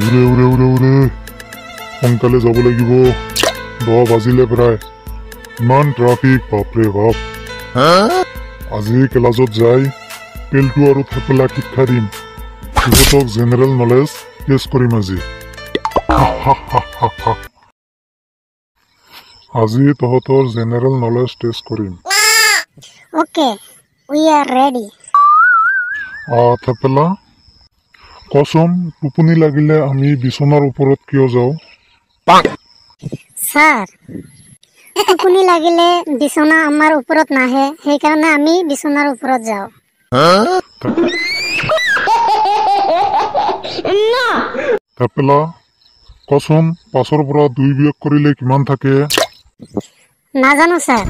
উৰে উৰে উৰে উৰে সোনকালে যাব লাগিব 10 বাজিলে প্ৰায় ইমান ট্ৰাফিক বাপৰে বাপ আজি ক্লাছত যাই পেলটু আৰু থেপেলা শিক্ষা দিম সিহঁতক জেনেৰেল নলেজ টেষ্ট কৰিম আজি তহঁতৰ জেনেৰেল নলেজ টেষ্ট কৰিম ওকে উই আৰ ৰেডি থেপেলা কচোন টোপনি লাগিলে আমি বিছনাৰ ওপৰত কিয় যাওঁ স্যাৰ টোপনি লাগিলে বিছনা আমাৰ উপৰত নাহে সেই কাৰণে আমি বিছনাৰ উপৰত যাও থেপেলা কচোন 5ৰ পৰা 2 বিয়োগ কৰিলে কিমান থাকে নাজানো স্যাৰ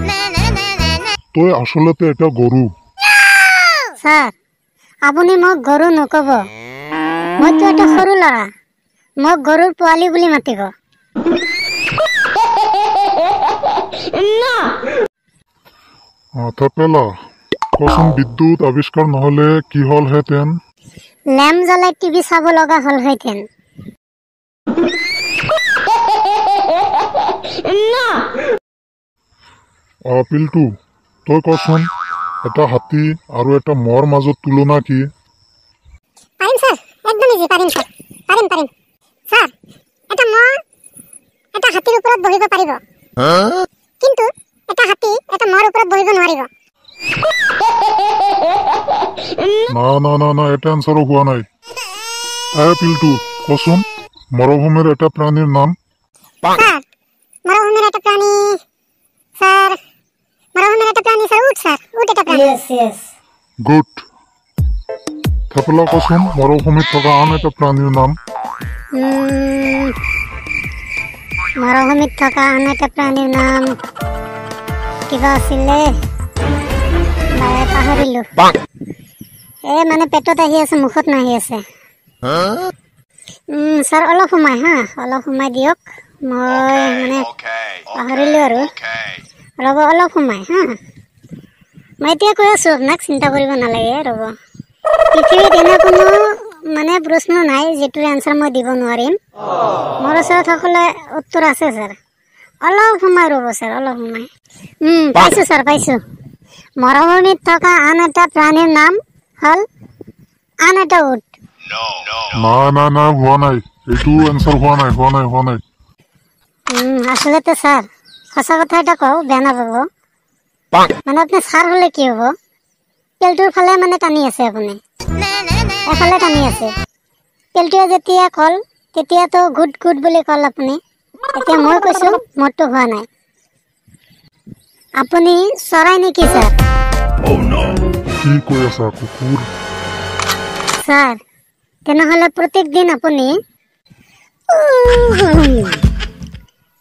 তই আসলতে এটা গৰু স্যাৰ আপুনি মোক গৰু নকব মইতো এটা সৰু লৰা মোক গৰুৰ পোৱালি বুলি মাতিব থেপেলা কচোন বিদ্যুৎ আৱিষ্কাৰ নহলে কি হলহেঁতেন ল্যাম্প জ্বলাই টিভি চাব লগা হলহেঁতেন পিলটু তই কচোন এটা হাতী আৰু এটা মহৰ মাজত তুলনা কি পাৰিম স্যাৰ একদম ইজি পাৰিম স্যাৰ পাৰিম স্যাৰ এটা মহ এটা হাতীৰ ওপৰত বহিব পাৰিব কিন্তু এটা হাতী এটা মহৰ ওপৰত বহিব নোৱাৰিব না এটা এনচাৰো হোৱা নাই পিলটু কচোন মৰুভূমিৰ এটা প্ৰাণীৰ নাম স্যাৰ মৰুভূমিৰ এটা প্ৰাণী স্যাৰ উট স্যাৰ উট এটা প্ৰাণী yes গুড থেপেলা কচোন মৰুভূমিত থকা আন এটা প্ৰাণীৰ নাম মৰুভূমিত থকা আন এটা প্ৰাণীৰ নাম কিবা আছিলে পাহৰিলো মানে পেটত আহি আছে মুখত নাহি আছে স্যাৰ অলপ সময় দিয়ক মই মানে পাহৰিলো আৰু ৰ'ব অলপ সময় মই এতিয়া কৈ আছো আপোনাক চিন্তা কৰিব নালাগে ৰ'ব পৃথিৱীত এনে কোনো মানে প্ৰশ্ন নাই যেটোৰ এনচাৰ মই দিব নোৱাৰিম মোৰ ওচৰত সকলো উত্তৰ আছে স্যাৰ অলপ সময় ৰ'ব স্যাৰ অলপ সময় পাইছো স্যাৰ পাইছো মৰুভূমিত থকা আন এটা প্ৰাণীৰ নাম হল আন এটা উট না হোৱা নাই এইটো এনচাৰ হোৱা নাই আসলতে স্যার সঁচা কথা এটা কওঁ বেয়া নাপাব মানে আপুনি স্যার হলে কি হ'ব পেলটোৰ ফালে মানে টানি আছে আপুনি এফালে টানি আছে পেলটোৱে যেতিয়া কল তেতিয়াতো গুড বুলি কল আপুনি এতিয়া মই কৈছো মোৰটো হোৱা নাই আপুনি চৰাই নেকি স্যাৰ কি কৈ আছা কুকুৰ স্যাৰ তেনেহলে প্ৰত্যেক দিন আপুনি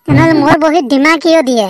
তেনেহলে মোৰ বহিত ডিমা কিয় দিয়ে